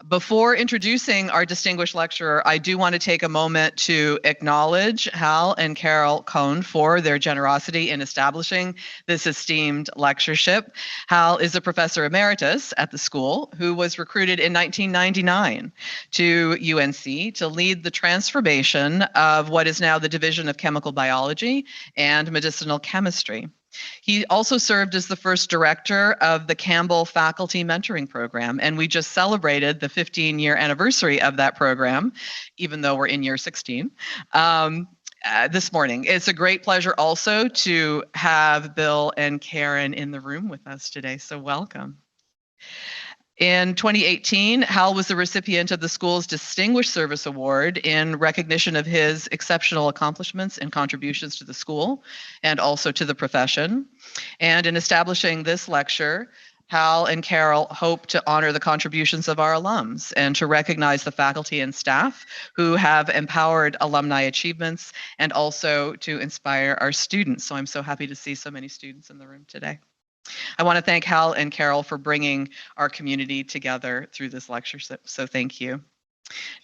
Before introducing our distinguished lecturer, I do want to take a moment to acknowledge Hal and Carol Kohn for their generosity in establishing this esteemed lectureship. Hal is a professor emeritus at the school who was recruited in 1999 to UNC to lead the transformation of what is now the Division of Chemical Biology and Medicinal Chemistry. He also served as the first director of the Campbell Faculty Mentoring Program, and we just celebrated the 15-year anniversary of that program, even though we're in year 16, this morning. It's a great pleasure also to have Bill and Karen in the room with us today, so welcome. In 2018, Hal was the recipient of the school's Distinguished Service Award in recognition of his exceptional accomplishments and contributions to the school and also to the profession. And in establishing this lecture, Hal and Carol hope to honor the contributions of our alums and to recognize the faculty and staff who have empowered alumni achievements and also to inspire our students. So I'm so happy to see so many students in the room today. I want to thank Hal and Carol for bringing our community together through this lectureship, so thank you.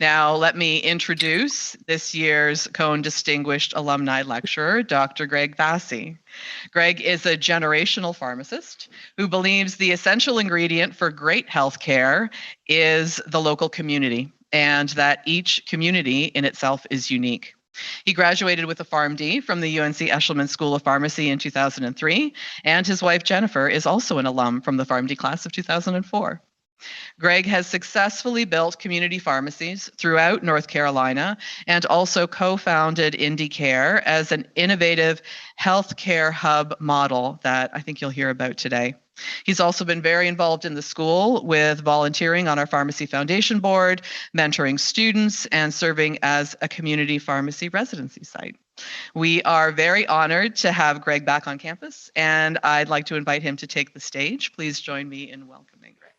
Now, let me introduce this year's Kohn Distinguished Alumni Lecturer, Dr. Greg Vassie. Greg is a generational pharmacist who believes the essential ingredient for great healthcare is the local community, and that each community in itself is unique. He graduated with a PharmD from the UNC Eshelman School of Pharmacy in 2003, and his wife Jennifer is also an alum from the PharmD class of 2004. Greg has successfully built community pharmacies throughout North Carolina and also co-founded IndyCare as an innovative healthcare hub model that I think you'll hear about today. He's also been very involved in the school with volunteering on our Pharmacy Foundation Board, mentoring students, and serving as a community pharmacy residency site. We are very honored to have Greg back on campus, and I'd like to invite him to take the stage. Please join me in welcoming Greg.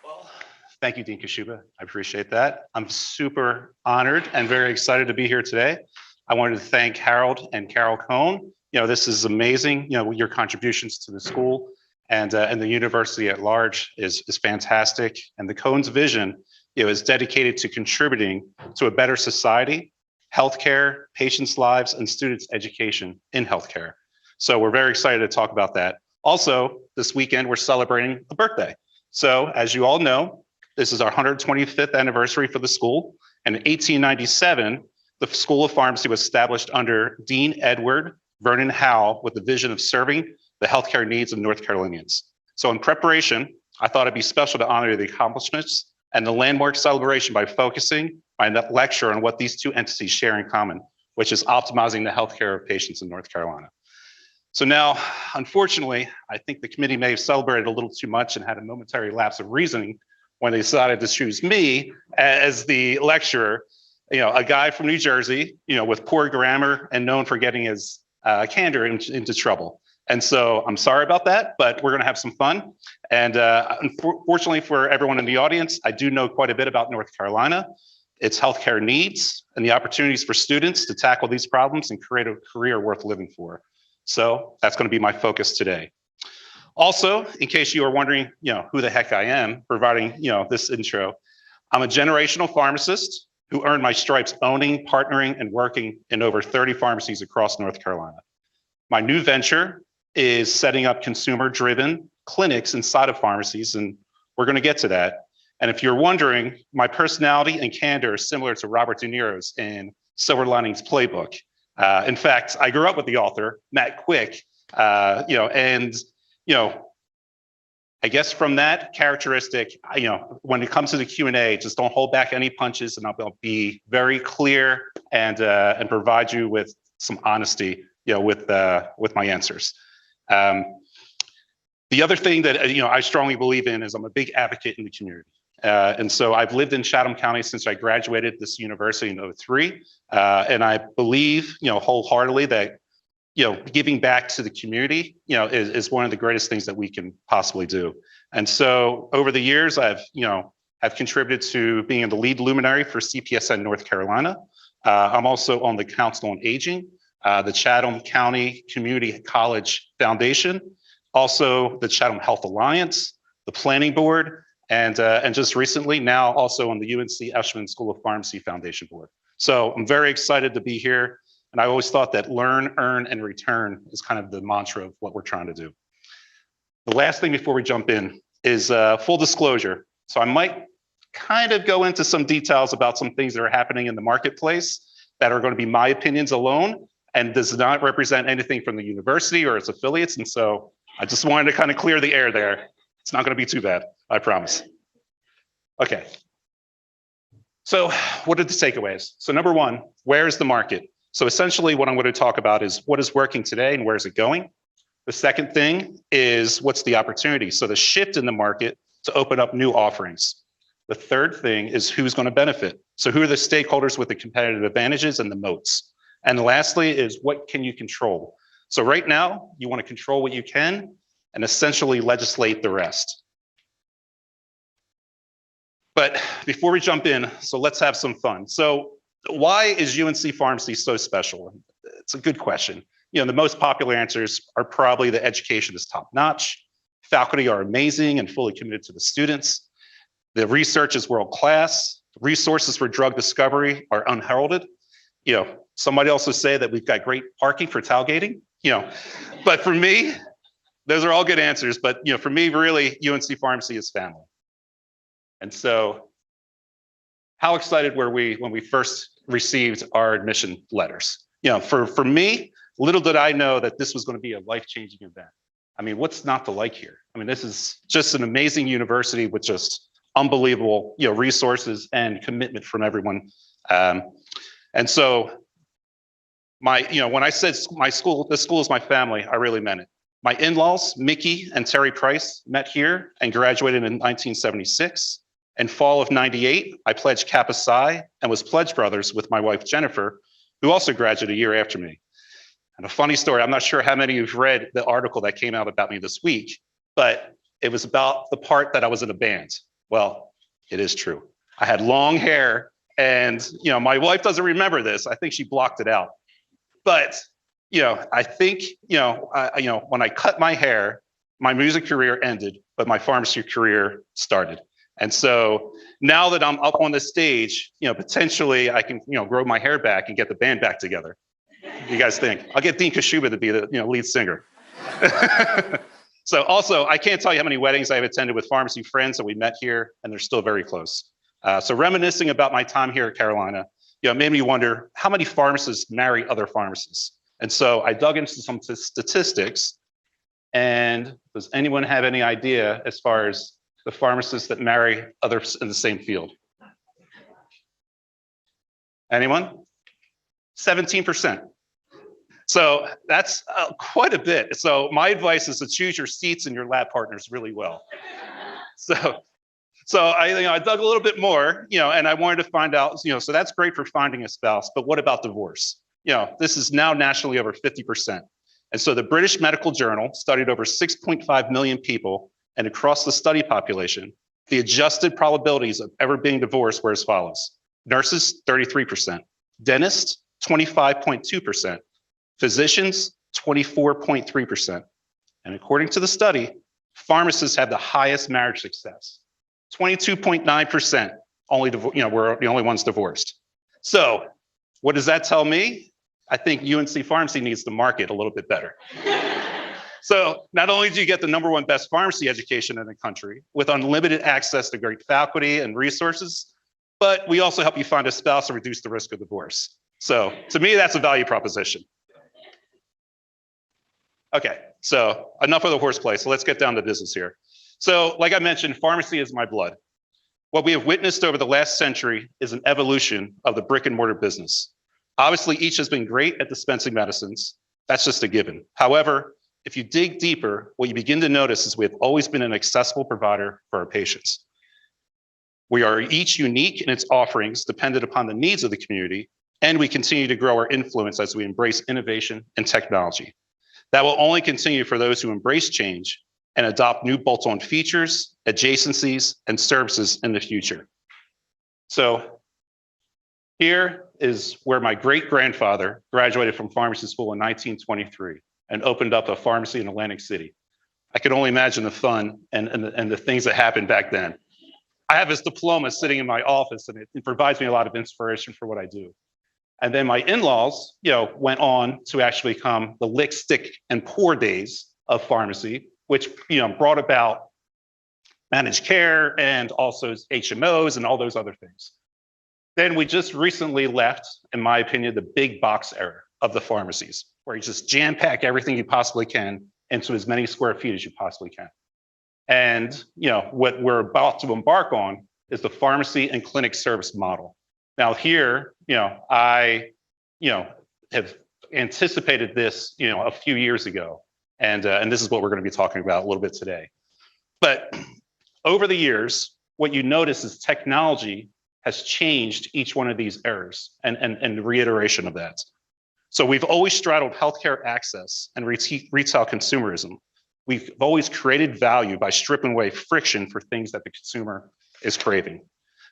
Well, thank you, Dean Kashuba. I appreciate that. I'm super honored and very excited to be here today. I wanted to thank Harold and Carol Kohn. This is amazing. Your contributions to the school and the university at large is fantastic. And the Kohn's vision, is dedicated to contributing to a better society, healthcare, patients' lives, and students' education in healthcare. So we're very excited to talk about that. Also, this weekend, we're celebrating a birthday. So as you all know, this is our 125th anniversary for the school. And in 1897, the School of Pharmacy was established under Dean Edward Vernon Howell with the vision of serving the healthcare needs of North Carolinians. So in preparation, I thought it'd be special to honor the accomplishments and the landmark celebration by focusing my lecture on what these two entities share in common, which is optimizing the healthcare of patients in North Carolina. So now, unfortunately, I think the committee may have celebrated a little too much and had a momentary lapse of reasoning when they decided to choose me as the lecturer. A guy from New Jersey, with poor grammar and known for getting his candor into trouble. And so I'm sorry about that, but we're going to have some fun. And unfortunately for everyone in the audience, I do know quite a bit about North Carolina, its healthcare needs, and the opportunities for students to tackle these problems and create a career worth living for. So that's going to be my focus today. Also, in case you are wondering, who the heck I am, providing, this intro, I'm a generational pharmacist who earned my stripes owning, partnering, and working in over 30 pharmacies across North Carolina. My new venture is setting up consumer-driven clinics inside of pharmacies, and we're going to get to that. And if you're wondering, my personality and candor are similar to Robert De Niro's in Silver Linings Playbook. In fact, I grew up with the author, Matt Quick, I guess from that characteristic, when it comes to the Q&A, just don't hold back any punches, and I'll be very clear and provide you with some honesty, with my answers. The other thing that I strongly believe in is I'm a big advocate in the community, and so I've lived in Chatham County since I graduated this university in 2003, and I believe wholeheartedly that giving back to the community, is one of the greatest things that we can possibly do. And so over the years, I've contributed to being the lead luminary for CPSN North Carolina. I'm also on the Council on Aging, the Chatham County Community College Foundation, also the Chatham Health Alliance, the Planning Board, and just recently now also on the UNC Eshelman School of Pharmacy Foundation Board. So I'm very excited to be here. And I always thought that learn, earn, and return is kind of the mantra of what we're trying to do. The last thing before we jump in is full disclosure. So I might kind of go into some details about some things that are happening in the marketplace that are going to be my opinions alone and does not represent anything from the university or its affiliates. And so I just wanted to kind of clear the air there. It's not going to be too bad, I promise. Okay. So what are the takeaways? So number one, where is the market? So essentially what I'm going to talk about is what is working today and where is it going? The second thing is what's the opportunity? So the shift in the market to open up new offerings. The third thing is who's going to benefit. So who are the stakeholders with the competitive advantages and the moats? And lastly is what can you control? So right now you want to control what you can and essentially legislate the rest. But before we jump in, so let's have some fun. So why is UNC Pharmacy so special? It's a good question. You know, the most popular answers are probably the education is top notch, faculty are amazing and fully committed to the students, the research is world class, resources for drug discovery are unheralded. You know, somebody also say that we've got great parking for tailgating, you know, but for me, those are all good answers. But, you know, for me, really, UNC Pharmacy is family. And so how excited were we when we first received our admission letters? You know, for me, little did I know that this was going to be a life-changing event. I mean, what's not to like here? I mean, this is just an amazing university with just unbelievable, you know, resources and commitment from everyone. And so you know, when I said this school is my family, I really meant it. My in-laws, Mickey and Terry Price, met here and graduated in 1976. In fall of '98, I pledged Kappa Psi and was pledge brothers with my wife, Jennifer, who also graduated a year after me. And a funny story, I'm not sure how many of you've read the article that came out about me this week, but it was about the part that I was in a band. Well, it is true. I had long hair and, you know, my wife doesn't remember this. I think she blocked it out. But, you know, I think, you know, when I cut my hair, my music career ended, but my pharmacy career started. And so now that I'm up on the stage, you know, potentially I can, you know, grow my hair back and get the band back together. What do you guys think? I'll get Dean Kashuba to be the, you know, lead singer. So also, I can't tell you how many weddings I've attended with pharmacy friends that we met here, and they're still very close. So reminiscing about my time here at Carolina, you know, made me wonder how many pharmacists marry other pharmacists. And so I dug into some statistics. And does anyone have any idea as far as the pharmacists that marry others in the same field? Anyone? 17%. So that's quite a bit. So my advice is to choose your seats and your lab partners really well. So I dug a little bit more, you know, and I wanted to find out, you know, so that's great for finding a spouse, but what about divorce? You know, this is now nationally over 50%. And so the British Medical Journal studied over 6.5 million people, and across the study population, the adjusted probabilities of ever being divorced were as follows: nurses, 33%, dentists, 25.2%, physicians, 24.3%. And according to the study, pharmacists have the highest marriage success, 22.9%. We're the only ones divorced. So what does that tell me? I think UNC Pharmacy needs to market a little bit better. So not only do you get the #1 best pharmacy education in the country with unlimited access to great faculty and resources, but we also help you find a spouse and reduce the risk of divorce. So to me, that's a value proposition. Okay, so enough of the horseplay. So let's get down to business here. So like I mentioned, pharmacy is my blood. What we have witnessed over the last century is an evolution of the brick and mortar business. Obviously, each has been great at dispensing medicines. That's just a given. However, if you dig deeper, what you begin to notice is we have always been an accessible provider for our patients. We are each unique in its offerings, dependent upon the needs of the community, and we continue to grow our influence as we embrace innovation and technology. That will only continue for those who embrace change and adopt new bolt-on features, adjacencies, and services in the future. So, Here is where my great-grandfather graduated from pharmacy school in 1923 and opened up a pharmacy in Atlantic City. I can only imagine the fun and the things that happened back then. I have his diploma sitting in my office, and it provides me a lot of inspiration for what I do. And then my in-laws, went on to actually become the lick, stick, and pour days of pharmacy, which brought about managed care and also HMOs and all those other things. Then we just recently left, in my opinion, the big box era of the pharmacies, where you just jam-pack everything you possibly can into as many square feet as you possibly can. And what we're about to embark on is the pharmacy and clinic service model. Now here, I have anticipated this, a few years ago, and this is what we're going to be talking about a little bit today. But over the years, what you notice is technology has changed each one of these eras and the reiteration of that. So we've always straddled healthcare access and retail consumerism. We've always created value by stripping away friction for things that the consumer is craving.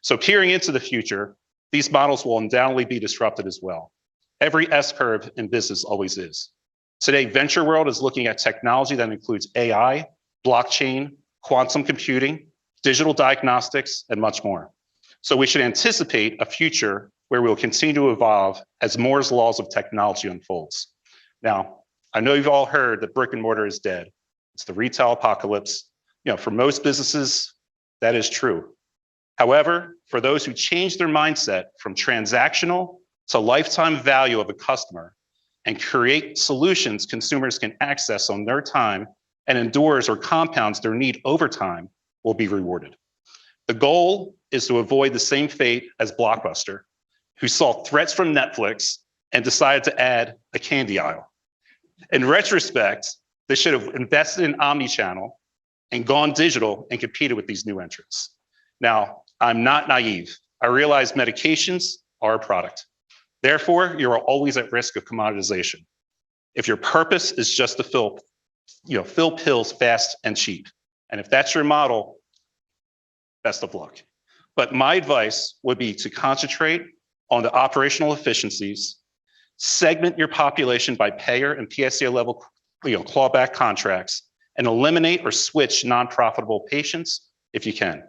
So peering into the future, these models will undoubtedly be disrupted as well. Every S-curve in business always is. Today, venture world is looking at technology that includes AI, blockchain, quantum computing, digital diagnostics, and much more. So we should anticipate a future where we'll continue to evolve as Moore's laws of technology unfolds. Now, I know you've all heard that brick and mortar is dead. It's the retail apocalypse. For most businesses, that is true. However, for those who change their mindset from transactional to lifetime value of a customer and create solutions consumers can access on their time and endures or compounds their need over time, will be rewarded. The goal is to avoid the same fate as Blockbuster, who saw threats from Netflix and decided to add a candy aisle. In retrospect, they should have invested in omnichannel and gone digital and competed with these new entrants. Now, I'm not naive. I realize medications are a product. Therefore, you are always at risk of commoditization. If your purpose is just to fill pills fast and cheap, and if that's your model, best of luck. But my advice would be to concentrate on the operational efficiencies, segment your population by payer and PSA level clawback contracts, and eliminate or switch non-profitable patients if you can.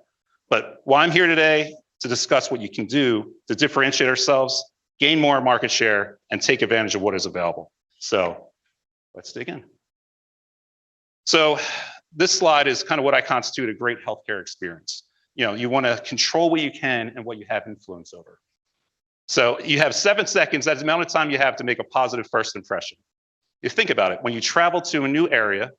But why I'm here today to discuss what you can do to differentiate ourselves, gain more market share, and take advantage of what is available. So let's dig in. So this slide is kind of what I constitute a great healthcare experience. You want to control what you can and what you have influence over. So you have 7 seconds. That's the amount of time you have to make a positive first impression. You think about it. When you travel to a new area,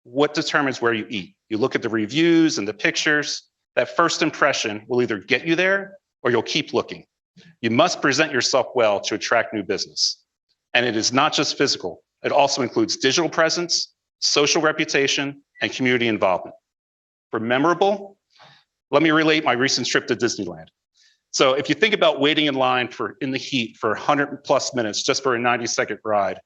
what determines where you eat? You look at the reviews and the pictures. That first impression will either get you there or you'll keep looking. You must present yourself well to attract new business. And it is not just physical. It also includes digital presence, social reputation, and community involvement. For memorable, let me relate my recent trip to Disneyland. So if you think about waiting in line in the heat for 100+ minutes just for a 90-second ride,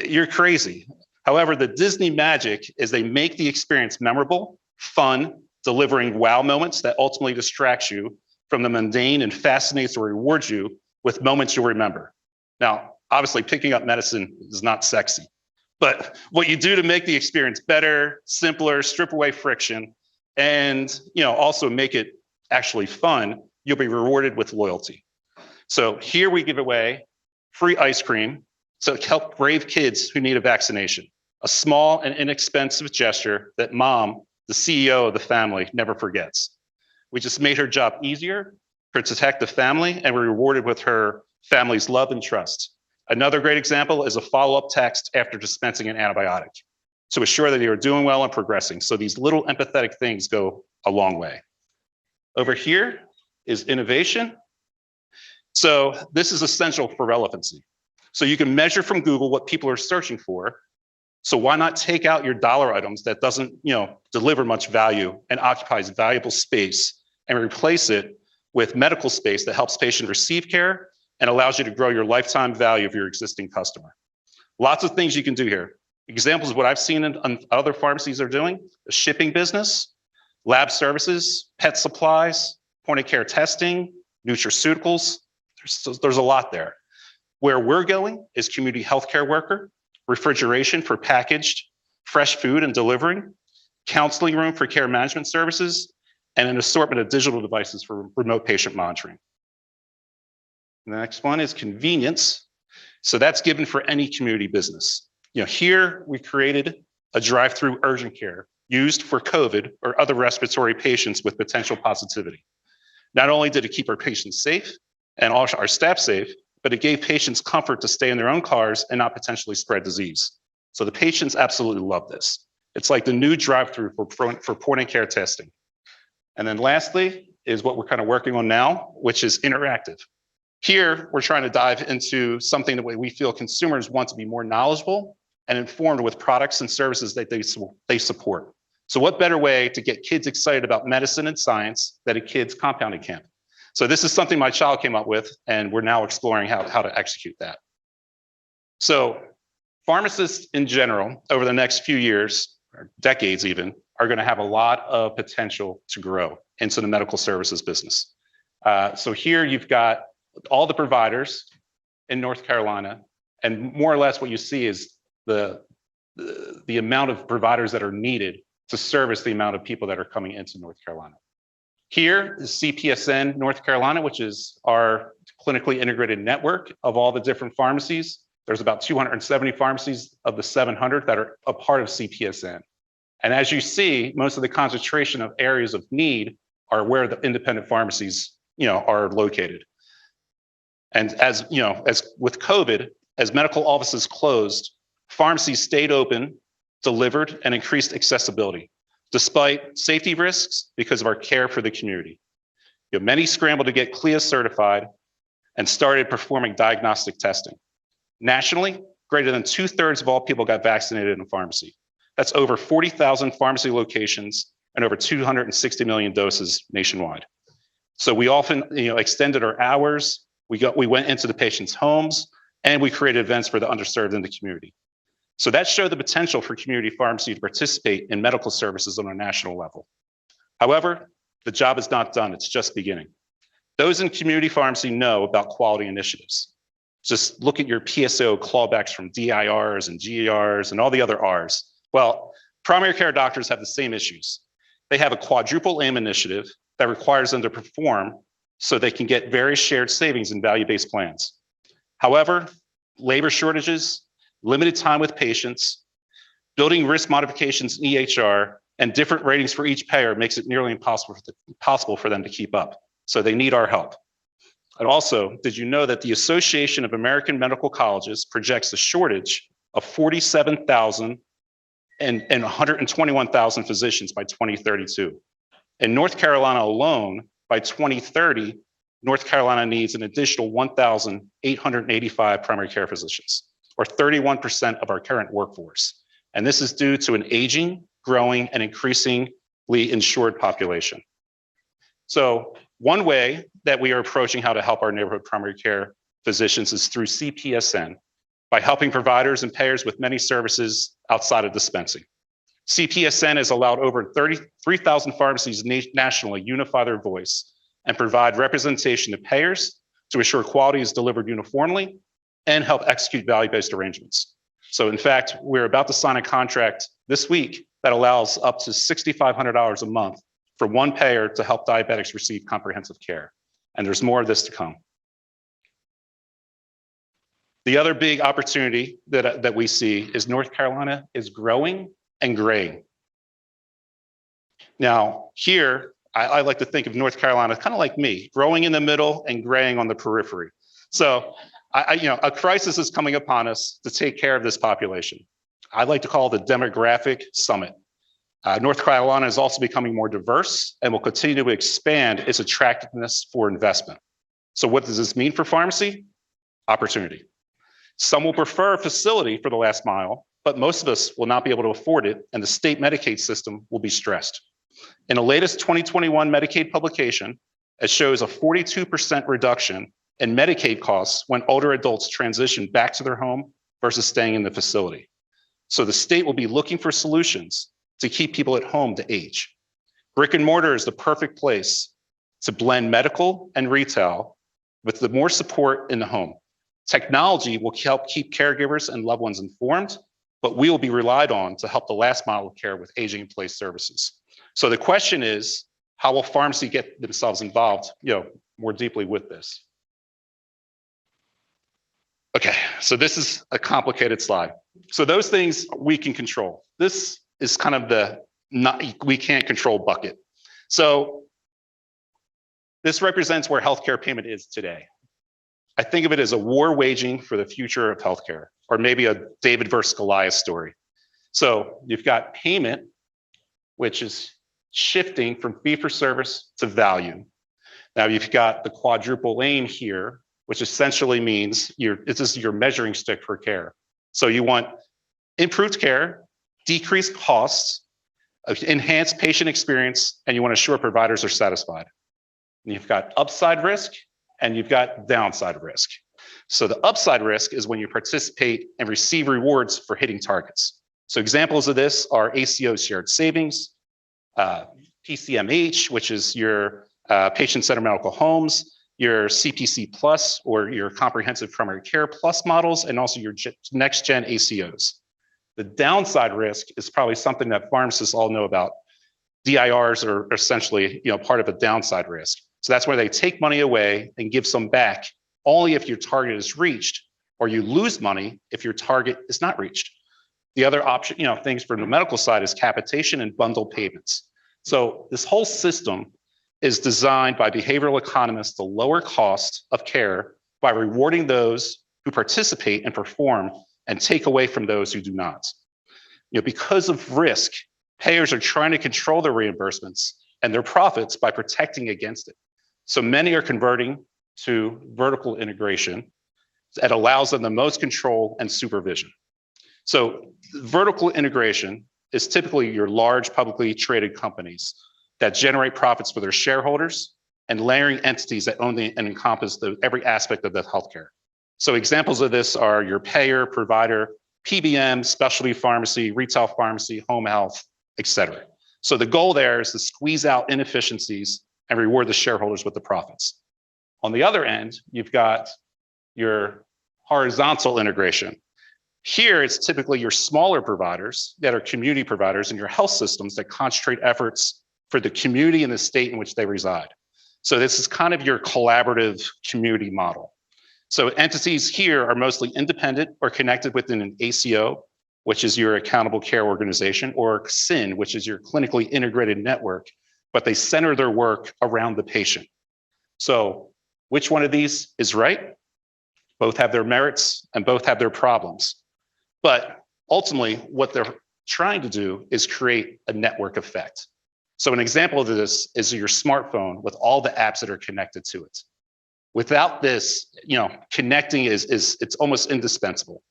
you're crazy. However, the Disney magic is they make the experience memorable, fun, delivering wow moments that ultimately distracts you from the mundane and fascinates or rewards you with moments you'll remember. Now, obviously picking up medicine is not sexy, but what you do to make the experience better, simpler, strip away friction, and also make it actually fun, you'll be rewarded with loyalty. So here we give away free ice cream to help brave kids who need a vaccination, a small and inexpensive gesture that mom, the CEO of the family, never forgets. We just made her job easier to protect the family, and we're rewarded with her family's love and trust. Another great example is a follow-up text after dispensing an antibiotic to assure that you are doing well and progressing. So these little empathetic things go a long way. Over here is innovation. So this is essential for relevancy. So you can measure from Google what people are searching for. So why not take out your dollar items that doesn't deliver much value and occupies valuable space and replace it with medical space that helps patients receive care and allows you to grow your lifetime value of your existing customer. Lots of things you can do here. Examples of what I've seen in other pharmacies are doing: the shipping business, lab services, pet supplies, point of care testing, nutraceuticals. There's a lot there. Where we're going is community healthcare worker, refrigeration for packaged fresh food and delivering, counseling room for care management services, and an assortment of digital devices for remote patient monitoring. The next one is convenience. So that's given for any community business. Here we created a drive-through urgent care used for COVID or other respiratory patients with potential positivity. Not only did it keep our patients safe and all our staff safe, but it gave patients comfort to stay in their own cars and not potentially spread disease. So the patients absolutely love this. It's like the new drive-through for point-of-care testing. And then lastly is what we're kind of working on now, which is interactive. Here, we're trying to dive into something that we feel consumers want to be more knowledgeable and informed with products and services that they support. So what better way to get kids excited about medicine and science than a kids compounding camp? So this is something my child came up with, and we're now exploring how to execute that. So pharmacists in general, over the next few years, or decades even, are going to have a lot of potential to grow into the medical services business. So here you've got all the providers in North Carolina, and more or less what you see is the amount of providers that are needed to service the amount of people that are coming into North Carolina. Here is CPSN North Carolina, which is our clinically integrated network of all the different pharmacies. There's about 270 pharmacies of the 700 that are a part of CPSN. And as you see, most of the concentration of areas of need are where the independent pharmacies, are located. And as with COVID, as medical offices closed, pharmacies stayed open, delivered, and increased accessibility, despite safety risks because of our care for the community. Many scrambled to get CLIA certified and started performing diagnostic testing. Nationally, greater than 2/3 of all people got vaccinated in a pharmacy. That's over 40,000 pharmacy locations and over 260 million doses nationwide. So we often, extended our hours. We went into the patient's homes, and we created events for the underserved in the community. So that showed the potential for community pharmacy to participate in medical services on a national level. However, the job is not done. It's just beginning. Those in community pharmacy know about quality initiatives. Just look at your PSO clawbacks from DIRs and GERs and all the other Rs. Well, primary care doctors have the same issues. They have a quadruple aim initiative that requires them to perform so they can get various shared savings in value-based plans. However, labor shortages, limited time with patients, building risk modifications in EHR, and different ratings for each payer makes it nearly impossible for them to keep up. So they need our help. And also, did you know that the Association of American Medical Colleges projects a shortage of 47,000 and 121,000 physicians by 2032? In North Carolina alone, by 2030, North Carolina needs an additional 1,885 primary care physicians, or 31% of our current workforce. And this is due to an aging, growing, and increasingly insured population. So one way that we are approaching how to help our neighborhood primary care physicians is through CPSN, by helping providers and payers with many services outside of dispensing. CPSN has allowed over 33,000 pharmacies nationally unify their voice and provide representation to payers to ensure quality is delivered uniformly and help execute value-based arrangements. So in fact, we're about to sign a contract this week that allows up to $6,500 a month for one payer to help diabetics receive comprehensive care. And there's more of this to come. The other big opportunity that we see is North Carolina is growing and graying. Now, here, I like to think of North Carolina kind of like me, growing in the middle and graying on the periphery. So, a crisis is coming upon us to take care of this population. I like to call it the demographic summit. North Carolina is also becoming more diverse and will continue to expand its attractiveness for investment. So what does this mean for pharmacy? Opportunity. Some will prefer a facility for the last mile, but most of us will not be able to afford it, and the state Medicaid system will be stressed. In the latest 2021 Medicaid publication, it shows a 42% reduction in Medicaid costs when older adults transition back to their home versus staying in the facility. So the state will be looking for solutions to keep people at home to age. Brick and mortar is the perfect place to blend medical and retail with the more support in the home. Technology will help keep caregivers and loved ones informed, but we will be relied on to help the last mile of care with aging in place services. So the question is, how will pharmacy get themselves involved, more deeply with this? Okay, so this is a complicated slide. So those things we can control. This is kind of the we can't control bucket. So this represents where healthcare payment is today. I think of it as a war waging for the future of healthcare, or maybe a David versus Goliath story. So you've got payment, which is shifting from fee for service to value. Now you've got the quadruple aim here, which essentially means this is your measuring stick for care. So you want improved care, decreased costs, enhanced patient experience, and you want to ensure providers are satisfied. And you've got upside risk and you've got downside risk. So the upside risk is when you participate and receive rewards for hitting targets. So examples of this are ACO shared savings, PCMH, which is your patient-centered medical homes, your CPC Plus or your comprehensive primary care plus models, and also your next-gen ACOs. The downside risk is probably something that pharmacists all know about. DIRs are essentially, part of a downside risk. So that's where they take money away and give some back only if your target is reached, or you lose money if your target is not reached. The other option, things from the medical side is capitation and bundled payments. So this whole system is designed by behavioral economists to lower cost of care by rewarding those who participate and perform and take away from those who do not. Because of risk, payers are trying to control their reimbursements and their profits by protecting against it. So many are converting to vertical integration that allows them the most control and supervision. So vertical integration is typically your large publicly traded companies that generate profits for their shareholders and layering entities that own and encompass every aspect of the healthcare. So examples of this are your payer, provider, PBM, specialty pharmacy, retail pharmacy, home health, et cetera. So the goal there is to squeeze out inefficiencies and reward the shareholders with the profits. On the other end, you've got your horizontal integration. Here, it's typically your smaller providers that are community providers and your health systems that concentrate efforts for the community and the state in which they reside. So this is kind of your collaborative community model. So entities here are mostly independent or connected within an ACO, which is your accountable care organization, or CIN, which is your clinically integrated network, but they center their work around the patient. So which one of these is right? Both have their merits and both have their problems. But ultimately, what they're trying to do is create a network effect. So an example of this is your smartphone with all the apps that are connected to it. Without this, connecting it's almost indispensable.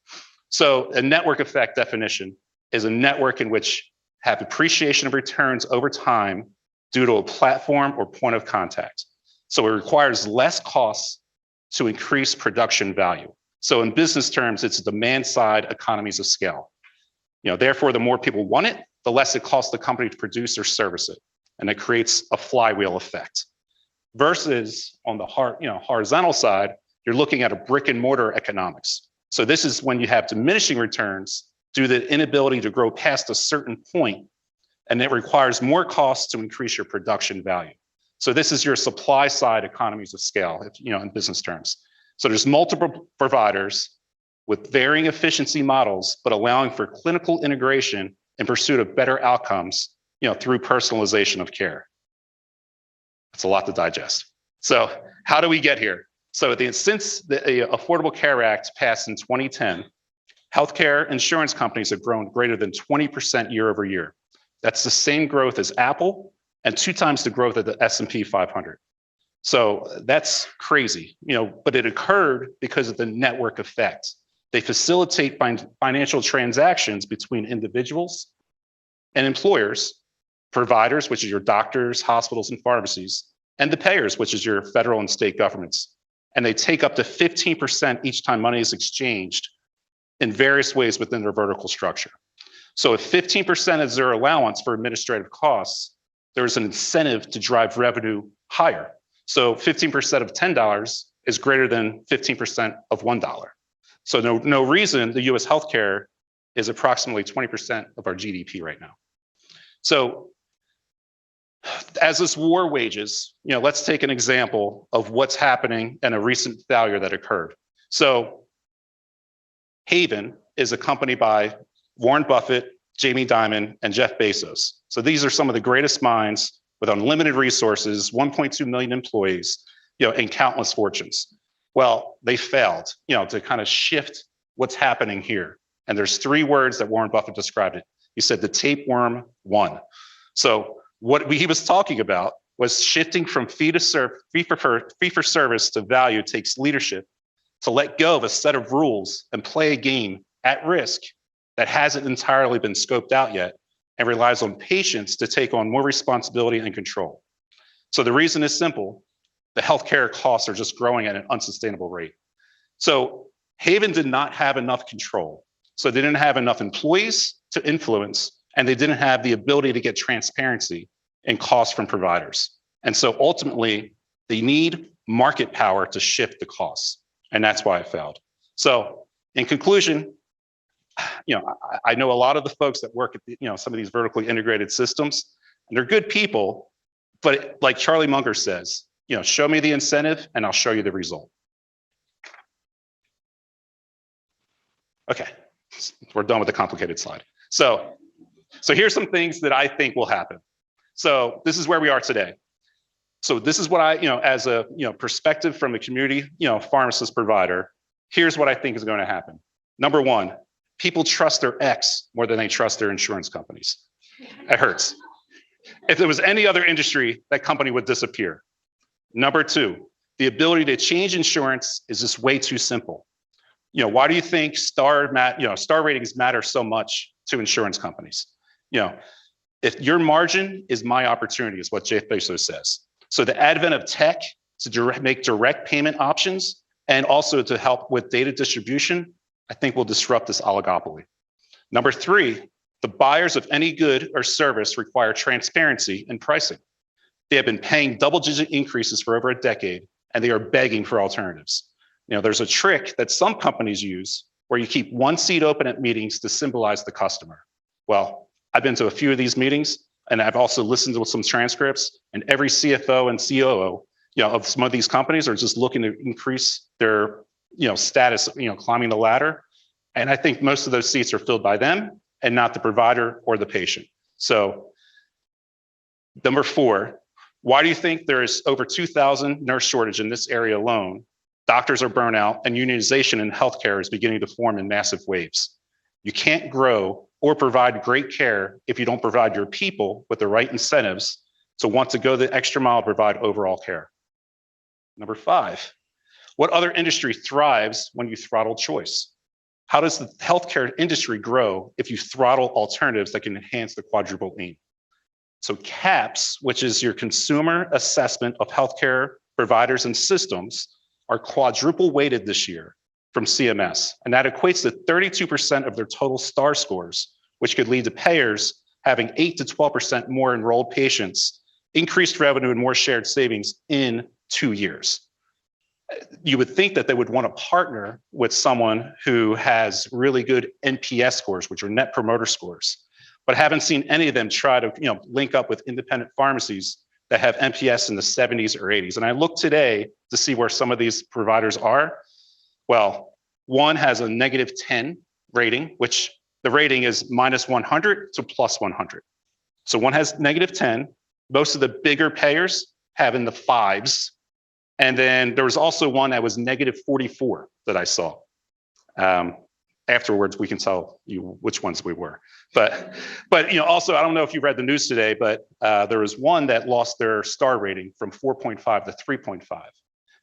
So a network effect definition is a network in which have appreciation of returns over time due to a platform or point of contact. So it requires less costs to increase production value. So in business terms, it's demand side economies of scale. Therefore, the more people want it, the less it costs the company to produce or service it. And it creates a flywheel effect. Versus on the horizontal side, you're looking at a brick and mortar economics. So this is when you have diminishing returns due to the inability to grow past a certain point, and it requires more costs to increase your production value. So this is your supply side economies of scale, in business terms. So there's multiple providers with varying efficiency models, but allowing for clinical integration in pursuit of better outcomes, through personalization of care. It's a lot to digest. So how do we get here? So since the Affordable Care Act passed in 2010, healthcare insurance companies have grown greater than 20% year over year. That's the same growth as Apple and 2 times the growth of the S&P 500. So that's crazy, but it occurred because of the network effect. They facilitate financial transactions between individuals and employers, providers, which is your doctors, hospitals, and pharmacies, and the payers, which is your federal and state governments. And they take up to 15% each time money is exchanged in various ways within their vertical structure. So if 15% is their allowance for administrative costs, there's an incentive to drive revenue higher. So 15% of $10 is greater than 15% of $1. So no reason the US healthcare is approximately 20% of our GDP right now. So as this war wages, let's take an example of what's happening and a recent failure that occurred. So Haven is a company by Warren Buffett, Jamie Dimon, and Jeff Bezos. So these are some of the greatest minds with unlimited resources, 1.2 million employees, and countless fortunes. Well, they failed, to kind of shift what's happening here. And there's 3 words that Warren Buffett described it. He said the tapeworm won. So what he was talking about was shifting from fee for service to value takes leadership to let go of a set of rules and play a game at risk that hasn't entirely been scoped out yet and relies on patients to take on more responsibility and control. So the reason is simple. The healthcare costs are just growing at an unsustainable rate. So Haven did not have enough control. So they didn't have enough employees to influence, and they didn't have the ability to get transparency in costs from providers. And so ultimately, they need market power to shift the costs. And that's why it failed. So in conclusion, I know a lot of the folks that work at some of these vertically integrated systems, and they're good people, but like Charlie Munger says, show me the incentive and I'll show you the result. Okay, we're done with the complicated slide. So here's some things that I think will happen. So this is where we are today. So this is what I, as a perspective from a community, pharmacist provider, here's what I think is going to happen. Number 1, people trust their ex more than they trust their insurance companies. It hurts. If there was any other industry, that company would disappear. Number 2, the ability to change insurance is just way too simple. Why do you think star ratings matter so much to insurance companies? If your margin is my opportunity, is what Jeff Bezos says. So the advent of tech to make direct payment options and also to help with data distribution, I think will disrupt this oligopoly. Number 3, the buyers of any good or service require transparency in pricing. They have been paying double-digit increases for over a decade, and they are begging for alternatives. There's a trick that some companies use where you keep one seat open at meetings to symbolize the customer. Well, I've been to a few of these meetings, and I've also listened to some transcripts, and every CFO and COO, of some of these companies are just looking to increase their, status, climbing the ladder. And I think most of those seats are filled by them and not the provider or the patient. So number 4, why do you think there is over 2,000 nurse shortage in this area alone? Doctors are burnt out, and unionization in healthcare is beginning to form in massive waves. You can't grow or provide great care if you don't provide your people with the right incentives to want to go the extra mile to provide overall care. Number 5, what other industry thrives when you throttle choice? How does the healthcare industry grow if you throttle alternatives that can enhance the quadruple aim? So CAHPS, which is your consumer assessment of healthcare providers and systems, are quadruple weighted this year from CMS. And that equates to 32% of their total STAR scores, which could lead to payers having 8 to 12% more enrolled patients, increased revenue, and more shared savings in 2 years. You would think that they would want to partner with someone who has really good NPS scores, which are net promoter scores, but haven't seen any of them try to link up with independent pharmacies that have NPS in the 70s or 80s. And I looked today to see where some of these providers are. Well, one has a -10 rating, which the rating is -100 to +100. So one has -10. Most of the bigger payers have in the 5s. And then there was also one that was -44 that I saw. Afterwards, we can tell you which ones we were. But also, I don't know if you read the news today, but there was one that lost their STAR rating from 4.5 to 3.5.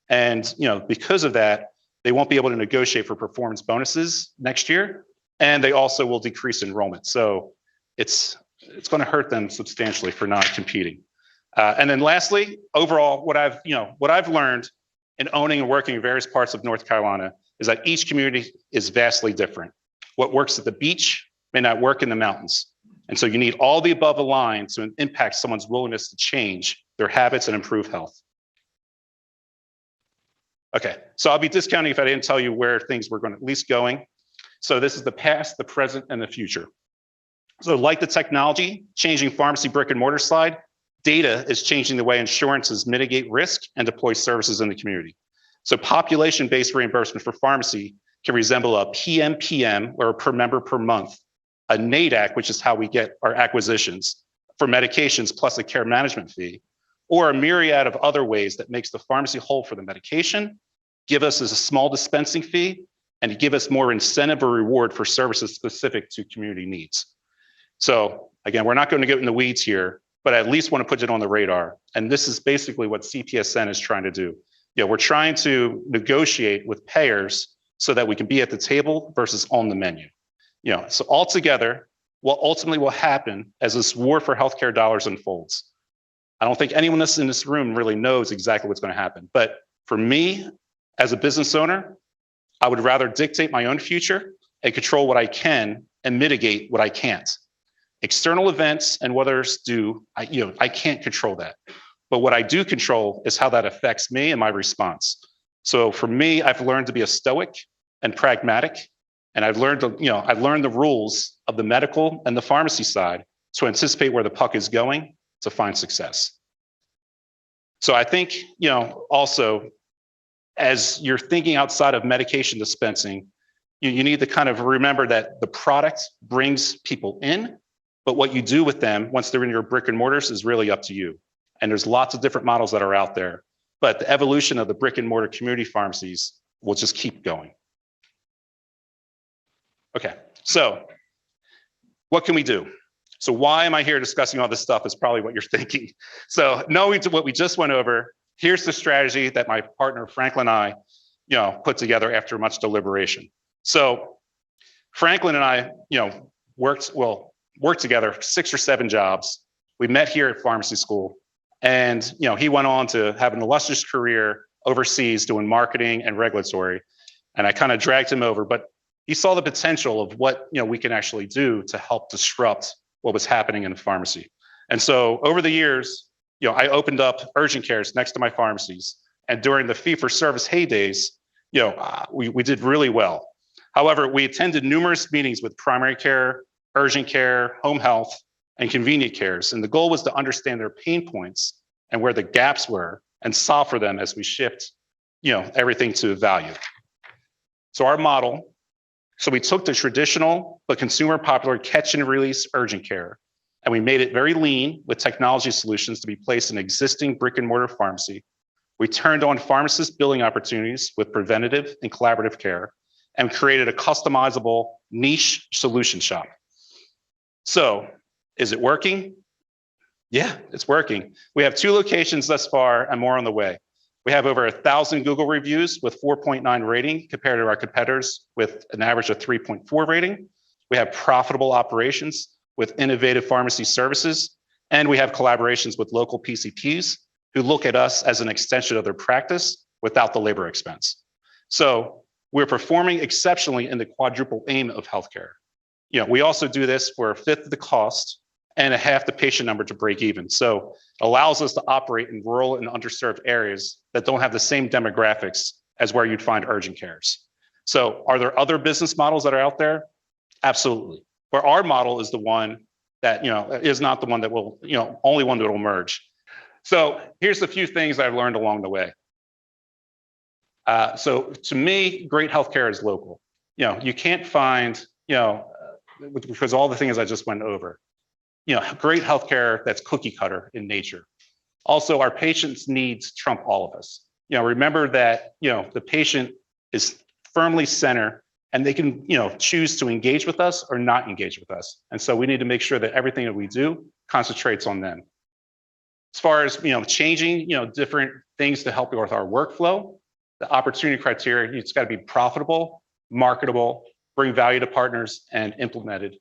And because of that, they won't be able to negotiate for performance bonuses next year, and they also will decrease enrollment. So it's going to hurt them substantially for not competing. And then lastly, overall, what I've learned in owning and working in various parts of North Carolina is that each community is vastly different. What works at the beach may not work in the mountains. And so you need all the above aligned to impact someone's willingness to change their habits and improve health. Okay, so I'll be discounting if I didn't tell you where things were going to at least going. So this is the past, the present, and the future. So like the technology, changing pharmacy brick and mortar slide, data is changing the way insurances mitigate risk and deploy services in the community. So population-based reimbursement for pharmacy can resemble a PMPM, or per member per month, a NADAC, which is how we get our acquisitions for medications plus a care management fee, or a myriad of other ways that makes the pharmacy whole for the medication, give us as a small dispensing fee, and give us more incentive or reward for services specific to community needs. So again, we're not going to get in the weeds here, but I at least want to put it on the radar. And this is basically what CPSN is trying to do. We're trying to negotiate with payers so that we can be at the table versus on the menu. So altogether, what ultimately will happen as this war for healthcare dollars unfolds. I don't think anyone else in this room really knows exactly what's going to happen. But for me, as a business owner, I would rather dictate my own future and control what I can and mitigate what I can't. External events and what others do, I can't control that. But what I do control is how that affects me and my response. So for me, I've learned to be a stoic and pragmatic, and I've learned the rules of the medical and the pharmacy side to anticipate where the puck is going to find success. So I think, also, as you're thinking outside of medication dispensing, you need to kind of remember that the product brings people in, but what you do with them once they're in your brick and mortars is really up to you. And there's lots of different models that are out there, but the evolution of the brick and mortar community pharmacies will just keep going. Okay, so what can we do? So why am I here discussing all this stuff is probably what you're thinking. So knowing what we just went over, here's the strategy that my partner Franklin and I, put together after much deliberation. So Franklin and I, worked together 6 or 7 jobs. We met here at pharmacy school, and he went on to have an illustrious career overseas doing marketing and regulatory. And I kind of dragged him over, but he saw the potential of what we can actually do to help disrupt what was happening in the pharmacy. And so over the years, I opened up urgent cares next to my pharmacies. And during the fee-for-service heydays, we did really well. However, we attended numerous meetings with primary care, urgent care, home health, and convenient cares. And the goal was to understand their pain points and where the gaps were and solve for them as we shift, everything to value. So our model, we took the traditional but consumer popular catch and release urgent care, and we made it very lean with technology solutions to be placed in existing brick and mortar pharmacy. We turned on pharmacist billing opportunities with preventative and collaborative care and created a customizable niche solution shop. So is it working? Yeah, it's working. We have 2 locations thus far and more on the way. We have over 1,000 Google reviews with 4.9 rating compared to our competitors with an average of 3.4 rating. We have profitable operations with innovative pharmacy services, and we have collaborations with local PCPs who look at us as an extension of their practice without the labor expense. So we're performing exceptionally in the quadruple aim of healthcare. We also do this for 1/5 of the cost and 1/2 the patient number to break even. So it allows us to operate in rural and underserved areas that don't have the same demographics as where you'd find urgent cares. So are there other business models that are out there? Absolutely. But our model is the one that, is not the one that will, only one that will merge. So here's a few things I've learned along the way. So to me, great healthcare is local. You can't find, because all the things I just went over, great healthcare that's cookie cutter in nature. Also, our patients' needs trump all of us. Remember that, the patient is firmly center and they can, choose to engage with us or not engage with us. And so we need to make sure that everything that we do concentrates on them. As far as, changing, different things to help with our workflow, the opportunity criteria, it's got to be profitable, marketable, bring value to partners, and implemented,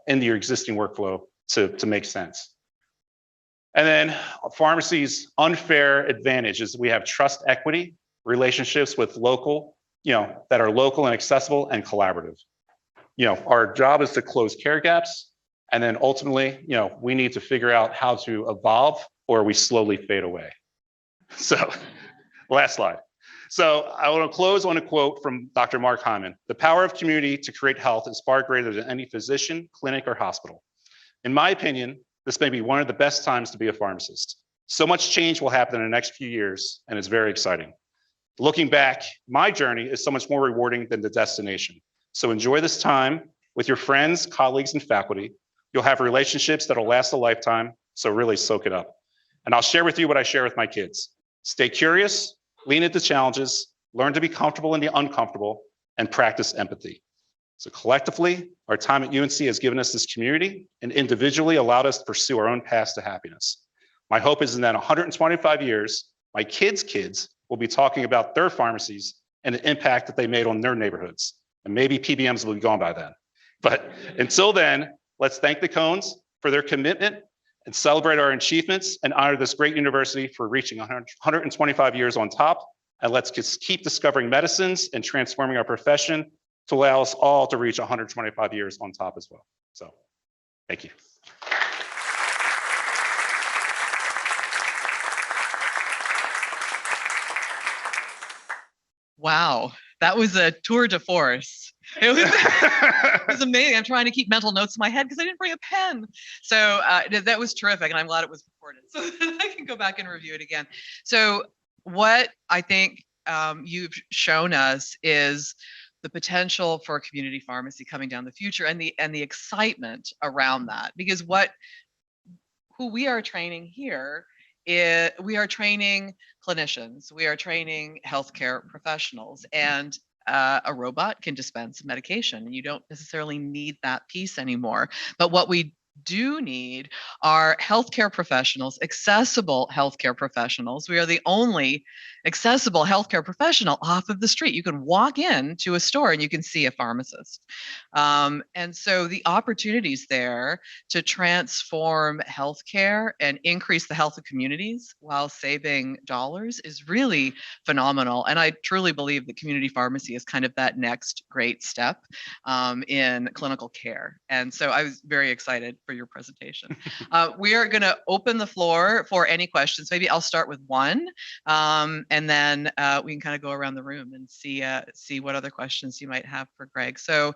into your existing workflow to make sense. And then pharmacy's unfair advantage is we have trust equity, relationships with local, that are local and accessible and collaborative. Our job is to close care gaps. And then ultimately, we need to figure out how to evolve or we slowly fade away. So last slide. So I want to close on a quote from Dr. Mark Hyman. The power of community to create health is far greater than any physician, clinic, or hospital. In my opinion, this may be one of the best times to be a pharmacist. So much change will happen in the next few years, and it's very exciting. Looking back, my journey is so much more rewarding than the destination. So enjoy this time with your friends, colleagues, and faculty. You'll have relationships that'll last a lifetime, so really soak it up. And I'll share with you what I share with my kids. Stay curious, lean into challenges, learn to be comfortable in the uncomfortable, and practice empathy. So collectively, our time at UNC has given us this community and individually allowed us to pursue our own paths to happiness. My hope is in that 125 years, my kids will be talking about their pharmacies and the impact that they made on their neighborhoods. And maybe PBMs will be gone by then. But until then, let's thank the Kohns for their commitment and celebrate our achievements and honor this great university for reaching 125 years on top. And let's just keep discovering medicines and transforming our profession to allow us all to reach 125 years on top as well. So, thank you. Wow, that was a tour de force. It was amazing. I'm trying to keep mental notes in my head because I didn't bring a pen. So that was terrific, and I'm glad it was recorded so that I can go back and review it again. So what I think you've shown us is the potential for community pharmacy coming down the future, and the excitement around that. Because who we are training here is we are training clinicians, we are training healthcare professionals, and a robot can dispense medication, and you don't necessarily need that piece anymore. But what we do need are healthcare professionals, accessible healthcare professionals. We are the only accessible healthcare professional off of the street. You can walk into a store and you can see a pharmacist. And so the opportunities there to transform healthcare and increase the health of communities while saving dollars is really phenomenal. And I truly believe that community pharmacy is kind of that next great step in clinical care. And so I was very excited for your presentation. We are going to open the floor for any questions. Maybe I'll start with one, and then we can kind of go around the room and see what other questions you might have for Greg. So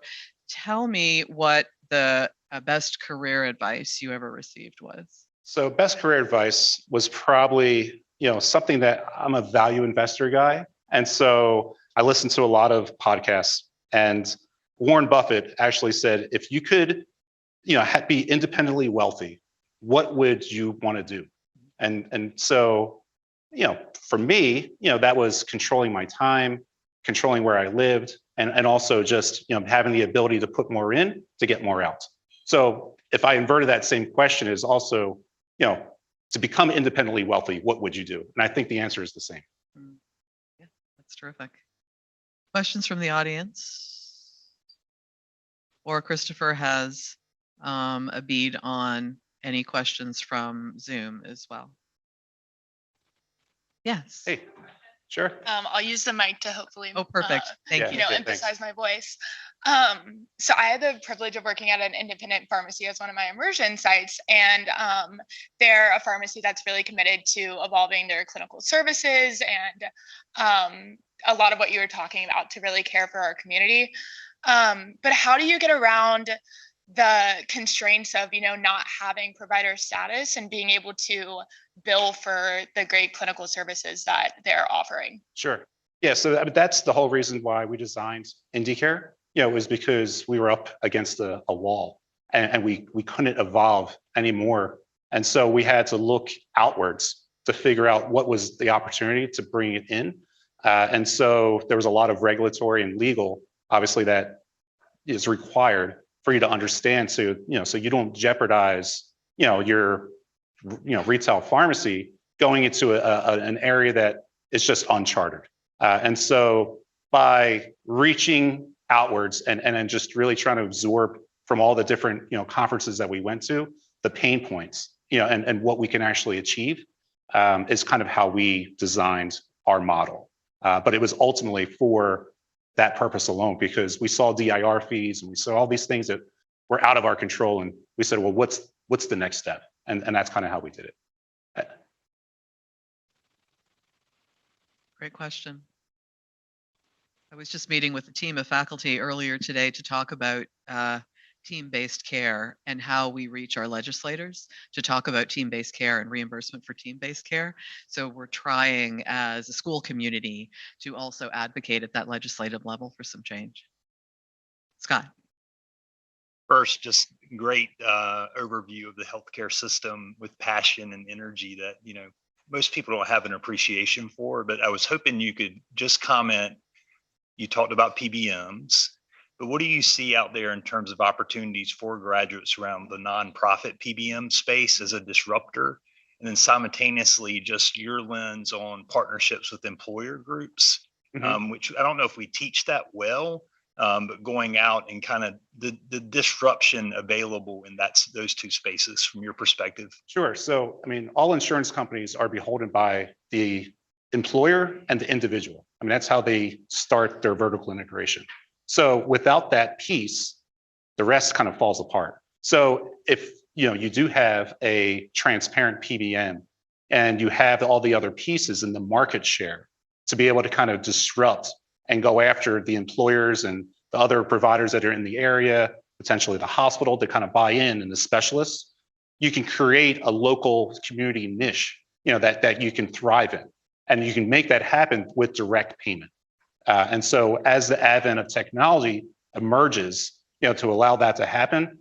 tell me what the best career advice you ever received was. So best career advice was probably, something that I'm a value investor guy. And so I listened to a lot of podcasts, and Warren Buffett actually said, if you could be independently wealthy, what would you want to do? And so, for me, that was controlling my time, controlling where I lived, and also just, having the ability to put more in to get more out. So if I inverted that same question is also, to become independently wealthy, what would you do? And I think the answer is the same. Yeah, that's terrific. Questions from the audience? Or Christopher has a bead on any questions from Zoom as well. Yes. Hey, sure. I'll use the mic to hopefully perfect. Thank you. Emphasize my voice. So I had the privilege of working at an independent pharmacy as one of my immersion sites, and they're a pharmacy that's really committed to evolving their clinical services and a lot of what you were talking about to really care for our community. But how do you get around the constraints of, not having provider status and being able to bill for the great clinical services that they're offering? Sure. Yeah. So that's the whole reason why we designed IndyCare. Was because we were up against a wall, and we couldn't evolve anymore. And so we had to look outwards to figure out what was the opportunity to bring it in. And so there was a lot of regulatory and legal, obviously, that is required for you to understand, so you don't jeopardize your retail pharmacy going into an area that is just uncharted. And so by reaching outwards and then just really trying to absorb from all the different conferences that we went to, the pain points, and what we can actually achieve, is kind of how we designed our model. But it was ultimately for that purpose alone, because we saw DIR fees and we saw all these things that were out of our control, and we said, well, what's the next step? And that's kind of how we did it. Great question. I was just meeting with a team of faculty earlier today to talk about team-based care and how we reach our legislators to talk about team-based care and reimbursement for team-based care. So we're trying as a school community to also advocate at that legislative level for some change. Scott. First, just great overview of the healthcare system with passion and energy that, most people don't have an appreciation for, but I was hoping you could just comment. You talked about PBMs, but what do you see out there in terms of opportunities for graduates around the nonprofit PBM space as a disruptor? And then simultaneously, just your lens on partnerships with employer groups, which I don't know if we teach that well, but going out and kind of the disruption available in those two spaces from your perspective. Sure. So, all insurance companies are beholden by the employer and the individual. That's how they start their vertical integration. So without that piece, the rest kind of falls apart. So if you do have a transparent PBM and you have all the other pieces in the market share to be able to kind of disrupt and go after the employers and the other providers that are in the area, potentially the hospital to kind of buy in and the specialists, you can create a local community niche, that you can thrive in. And you can make that happen with direct payment. And so as the advent of technology emerges, to allow that to happen,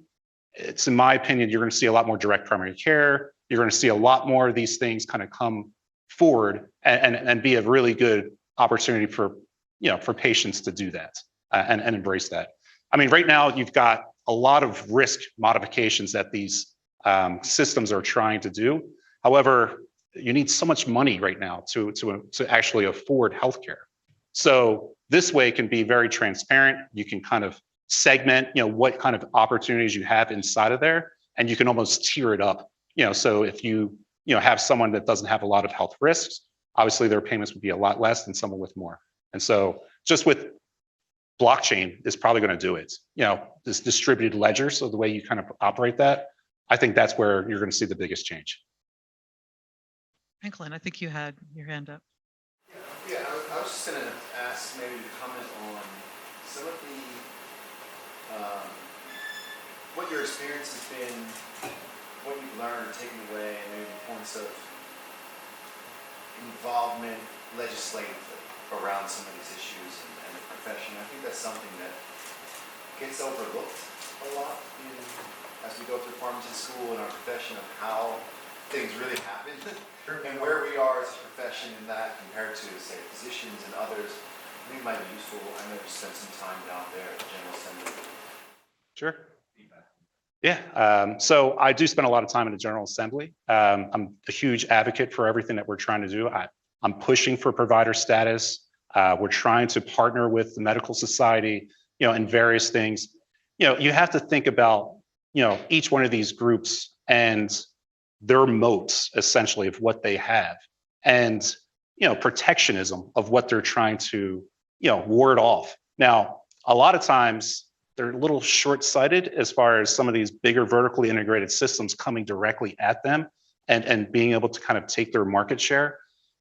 it's, in my opinion, you're going to see a lot more direct primary care. You're going to see a lot more of these things kind of come forward and be a really good opportunity for patients to do that and embrace that. Right now you've got a lot of risk modifications that these systems are trying to do. However, you need so much money right now to actually afford healthcare. So this way can be very transparent. You can kind of segment, what kind of opportunities you have inside of there, and you can almost tier it up. So if you have someone that doesn't have a lot of health risks, obviously their payments would be a lot less than someone with more. And so just with blockchain is probably going to do it. This distributed ledger, so the way you kind of operate that, I think that's where you're going to see the biggest change. Franklin, I think you had your hand up. Yeah, I was just going to ask maybe to comment on some of the, what your experience has been, what you've learned or taken away, and maybe the points of involvement legislatively around some of these issues and the profession. I think that's something that gets overlooked a lot as we go through pharmacy school and our profession of how things really happen and where we are as a profession in that compared to, say, physicians and others. I think it might be useful. I know you spent some time down there at the General Assembly. Sure. Yeah. So I do spend a lot of time in the General Assembly. I'm a huge advocate for everything that we're trying to do. I'm pushing for provider status. We're trying to partner with the medical society, in various things. You have to think about, each one of these groups and their moats, essentially, of what they have, and protectionism of what they're trying to ward off. Now, a lot of times they're a little short-sighted as far as some of these bigger vertically integrated systems coming directly at them and being able to kind of take their market share.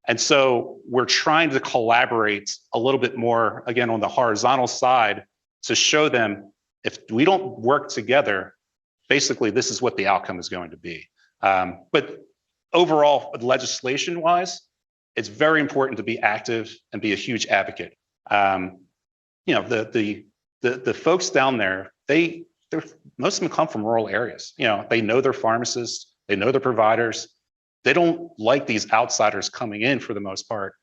And so we're trying to collaborate a little bit more, again, on the horizontal side to show them if we don't work together, basically this is what the outcome is going to be. But overall, legislation wise, it's very important to be active and be a huge advocate. The folks down there, most of them come from rural areas. They know their pharmacists, they know their providers. They don't like these outsiders coming in for the most part,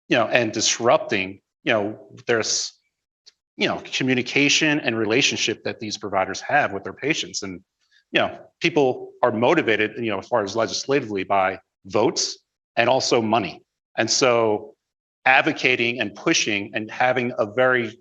and disrupting, there's, communication and relationship that these providers have with their patients. And, people are motivated, as far as legislatively by votes and also money. And so advocating and pushing and having a very,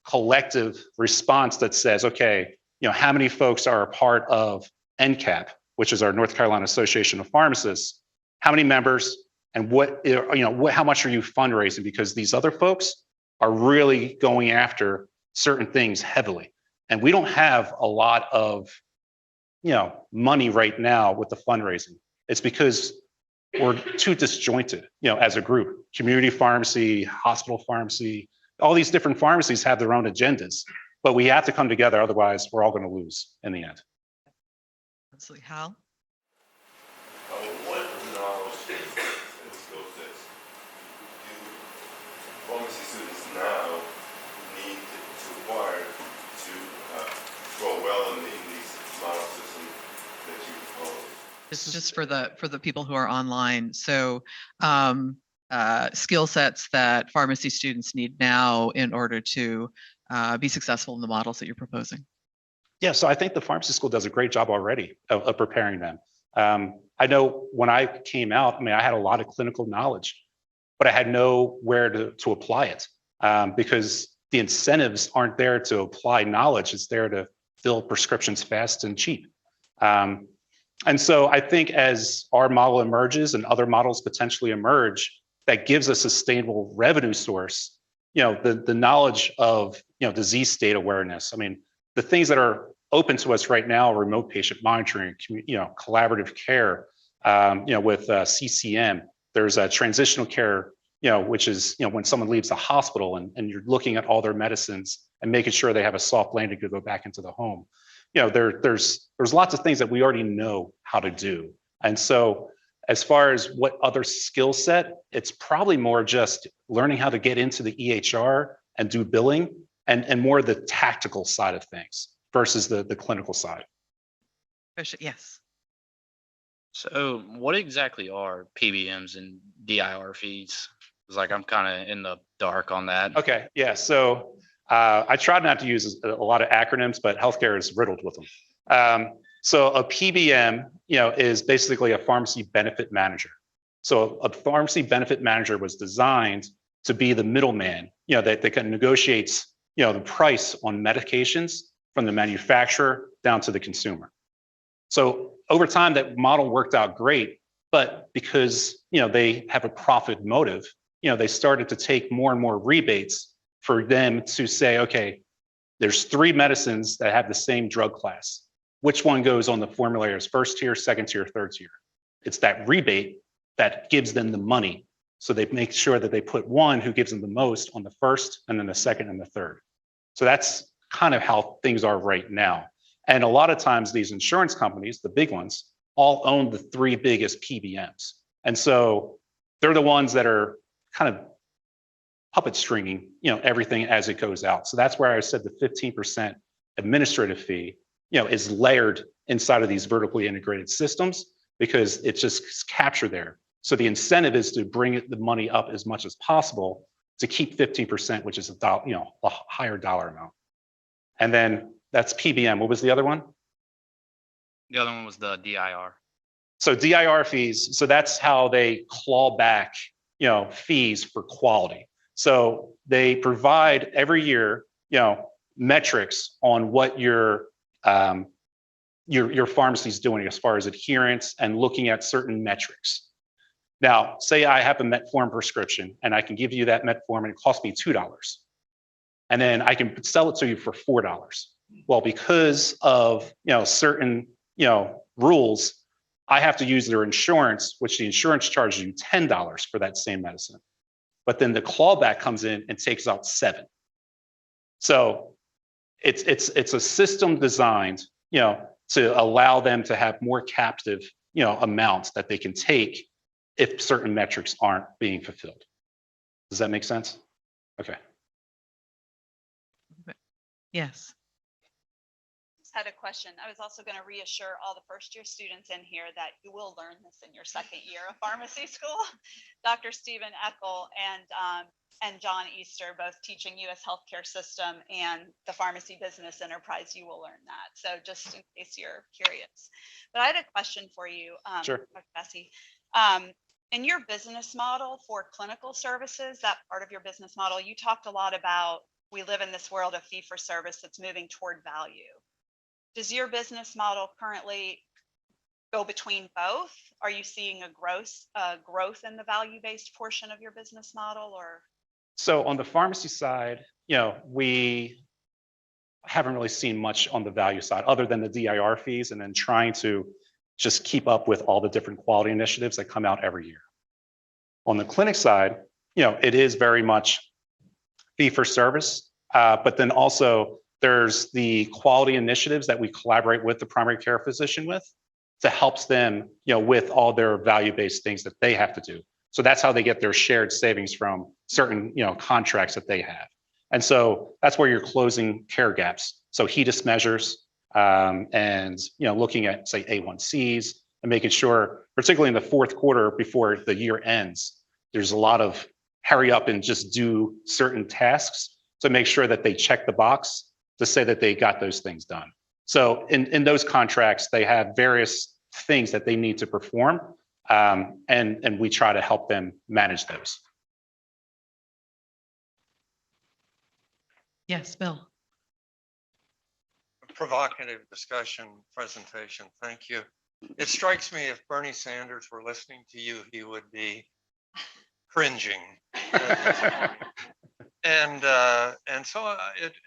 collective response that says, okay, how many folks are a part of NCAP, which is our North Carolina Association of Pharmacists, how many members, and how much are you fundraising? Because these other folks are really going after certain things heavily. And we don't have a lot of, money right now with the fundraising. It's because we're too disjointed, as a group. Community pharmacy, hospital pharmacy, All these different pharmacies have their own agendas, but we have to come together. Otherwise, we're all going to lose in the end. Absolutely. Hal? What knowledge and skill sets do pharmacy students now need to acquire to grow well in these model systems that you propose? This is just for the people who are online. So skill sets that pharmacy students need now in order to be successful in the models that you're proposing. Yeah, so I think the pharmacy school does a great job already of preparing them. I know when I came out, I mean, I had a lot of clinical knowledge, but I had nowhere to apply it because the incentives aren't there to apply knowledge. It's there to fill prescriptions fast and cheap. And so I think as our model emerges and other models potentially emerge, that gives a sustainable revenue source, the knowledge of, disease state awareness. I mean, the things that are open to us right now, remote patient monitoring, collaborative care, with CCM, there's a transitional care, which is, when someone leaves the hospital and you're looking at all their medicines and making sure they have a soft landing to go back into the home. There's lots of things that we already know how to do. And so as far as what other skill set, it's probably more just learning how to get into the EHR and do billing and more the tactical side of things versus the clinical side. Yes. So what exactly are PBMs and DIR fees? It's like I'm kind of in the dark on that. Okay, yeah, so I tried not to use a lot of acronyms, but healthcare is riddled with them. So a PBM, is basically a pharmacy benefit manager. So a pharmacy benefit manager was designed to be the middleman, that can negotiate, the price on medications from the manufacturer down to the consumer. So over time, that model worked out great, but because, they have a profit motive, they started to take more and more rebates for them to say, okay, there's 3 medicines that have the same drug class. Which one goes on the formulary as first tier, second tier, third tier? It's that rebate that gives them the money. So they make sure that they put one who gives them the most on the first, and then the second and the third. So that's kind of how things are right now. And a lot of times these insurance companies, the big ones, all own the 3 biggest PBMs. And so they're the ones that are kind of puppet stringing, everything as it goes out. So that's where I said the 15% administrative fee, is layered inside of these vertically integrated systems because it's just captured there. So the incentive is to bring the money up as much as possible to keep 15%, which is a higher dollar amount. And then that's PBM. What was the other one? The other one was the DIR. So DIR fees. So that's how they claw back, fees for quality. So they provide every year, metrics on what your pharmacy is doing as far as adherence and looking at certain metrics. Now, say I have a metformin prescription and I can give you that metformin, it costs me $2. And then I can sell it to you for $4. Well, because of certain rules, I have to use their insurance, which the insurance charges you $10 for that same medicine. But then the clawback comes in and takes out $7. So it's a system designed, to allow them to have more captive, amounts that they can take if certain metrics aren't being fulfilled. Does that make sense? Okay. Yes. Had a question. I was also going to reassure all the first-year students in here that you will learn this in your second year of pharmacy school. Dr. Stephen Eckel and John Easter, both teaching U.S. healthcare system and the pharmacy business enterprise, you will learn that. So just in case you're curious. But I had a question for you, Sure. Dr. Vassie. In your business model for clinical services, that part of your business model, you talked a lot about we live in this world of fee for service that's moving toward value. Does your business model currently go between both? Are you seeing a growth in the value-based portion of your business model, or? So on the pharmacy side, we haven't really seen much on the value side other than the DIR fees and then trying to just keep up with all the different quality initiatives that come out every year. On the clinic side, it is very much fee for service, but then also there's the quality initiatives that we collaborate with the primary care physician with to helps them, with all their value-based things that they have to do. So that's how they get their shared savings from certain, contracts that they have. And so that's where you're closing care gaps. So HEDIS measures, and, looking at, say, A1Cs and making sure, particularly in the fourth quarter before the year ends, there's a lot of hurry up and just do certain tasks to make sure that they check the box to say that they got those things done. So in those contracts, they have various things that they need to perform, and we try to help them manage those. Yes, Bill. Provocative discussion presentation. Thank you. It strikes me if Bernie Sanders were listening to you, he would be cringing. And so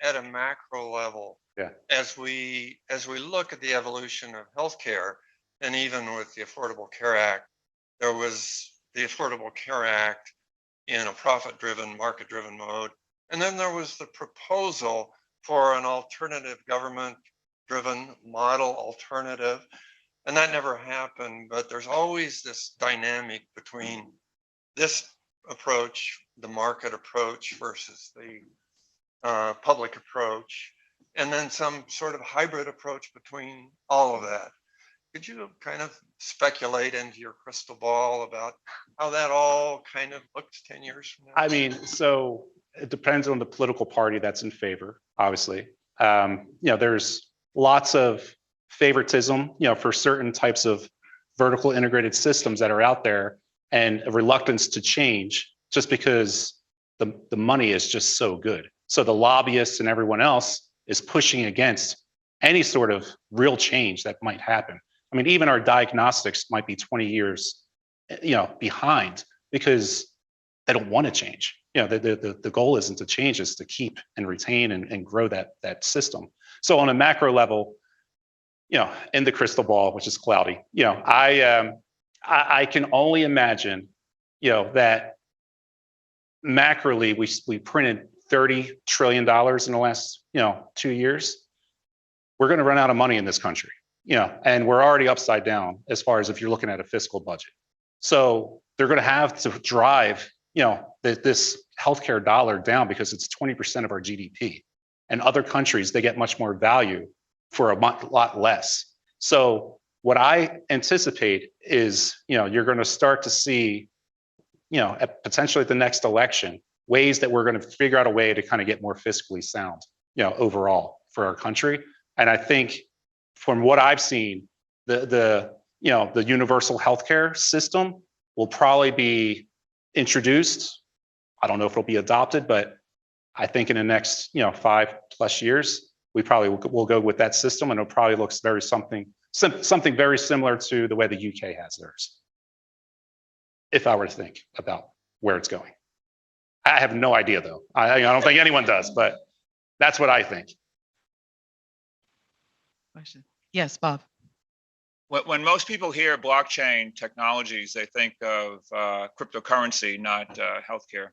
at a macro level, Yeah. as we look at the evolution of healthcare, and even with the Affordable Care Act, there was the Affordable Care Act in a profit-driven, market-driven mode, and then there was the proposal for an alternative government-driven model alternative, and that never happened. But there's always this dynamic between this approach, the market approach versus the public approach, and then some sort of hybrid approach between all of that. Could you kind of speculate into your crystal ball about how that all kind of looks 10 years from now? I mean, so it depends on the political party that's in favor, obviously. There's lots of favoritism, for certain types of vertical integrated systems that are out there, and a reluctance to change just because the money is just so good. So the lobbyists and everyone else is pushing against any sort of real change that might happen. I mean, even our diagnostics might be 20 years, behind because they don't want to change. The goal isn't to change, it's to keep and retain and grow that system. So on a macro level, in the crystal ball, which is cloudy, I can only imagine, that macroly we printed $30 trillion in the last, 2 years. We're going to run out of money in this country, and we're already upside down as far as if you're looking at a fiscal budget. So they're going to have to drive, this healthcare dollar down because it's 20% of our GDP. And other countries, they get much more value for a lot less. So what I anticipate is, you're going to start to see, potentially at the next election, ways that we're going to figure out a way to kind of get more fiscally sound, overall for our country. And I think from what I've seen, the universal healthcare system will probably be introduced. I don't know if it'll be adopted, but I think in the next, 5+ years, we probably will go with that system, and it probably looks something very similar to the way the UK has theirs. If I were to think about where it's going, I have no idea though. I don't think anyone does, but that's what I think. Question. Yes, Bob. When most people hear blockchain technologies, they think of cryptocurrency, not healthcare.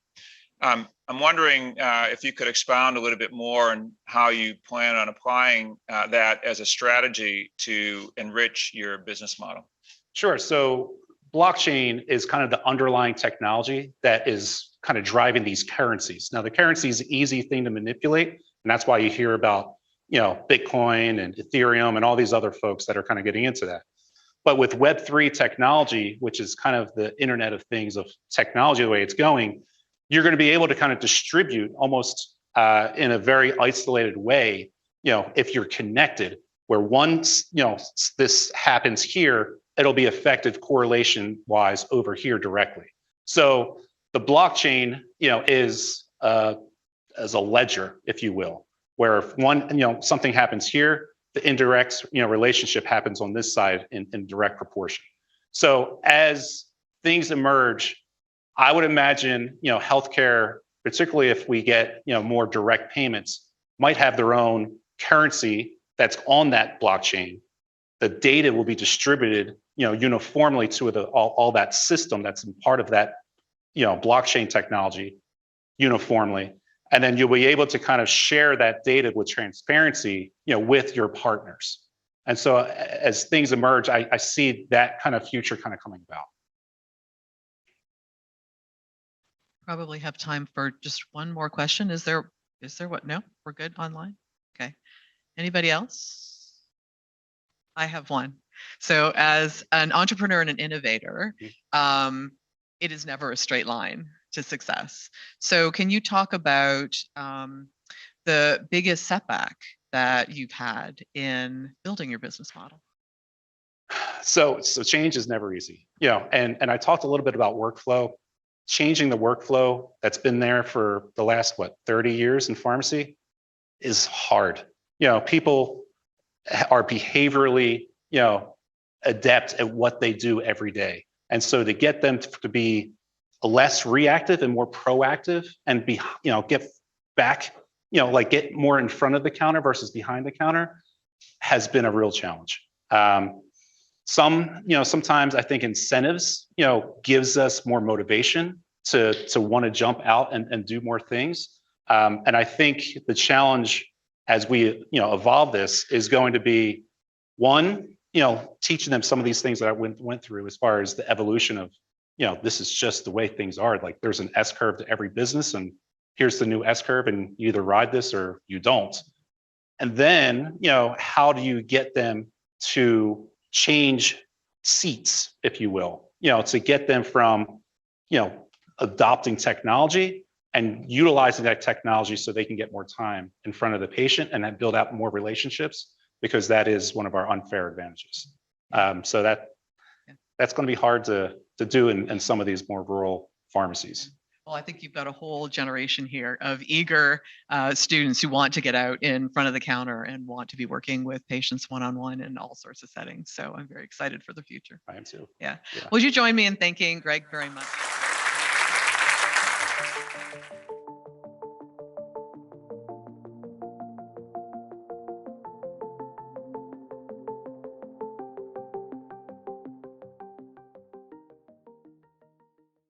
I'm wondering if you could expound a little bit more on how you plan on applying that as a strategy to enrich your business model. Sure. So blockchain is kind of the underlying technology that is kind of driving these currencies. Now, the currency is an easy thing to manipulate, and that's why you hear about, Bitcoin and Ethereum and all these other folks that are kind of getting into that. But with Web3 technology, which is kind of the Internet of Things of technology, the way it's going, you're going to be able to kind of distribute almost in a very isolated way, if you're connected, where once, this happens here, it'll be effective correlation wise over here directly. So the blockchain, is as a ledger, if you will, where if something happens here, the indirect, relationship happens on this side in direct proportion. So as things emerge, I would imagine, healthcare, particularly if we get, more direct payments, might have their own currency that's on that blockchain. The data will be distributed, uniformly to all that system that's part of that, blockchain technology uniformly. And then you'll be able to kind of share that data with transparency, with your partners. And so as things emerge, I see that kind of future kind of coming about. Probably have time for just one more question. Is there what? No, we're good online. Okay. Anybody else? I have one. So as an entrepreneur and an innovator, it is never a straight line to success. So can you talk about the biggest setback that you've had in building your business model? So change is never easy, and I talked a little bit about workflow. Changing the workflow that's been there for the last 30 years in pharmacy is hard. People are behaviorally adept at what they do every day, and so to get them to be less reactive and more proactive and get back, get more in front of the counter versus behind the counter has been a real challenge. Sometimes I think incentives, gives us more motivation to want to jump out and do more things. And I think the challenge as we, evolve this is going to be one, teaching them some of these things that I went through as far as the evolution of, this is just the way things are. Like there's an S curve to every business, and here's the new S curve, and you either ride this or you don't. And then, how do you get them to change seats, if you will, to get them from, adopting technology and utilizing that technology so they can get more time in front of the patient and then build out more relationships, because that is one of our unfair advantages. So that's going to be hard to do in some of these more rural pharmacies. Well, I think you've got a whole generation here of eager students who want to get out in front of the counter and want to be working with patients one-on-one in all sorts of settings. So I'm very excited for the future. I am too. Yeah. Would you join me in thanking Greg very much?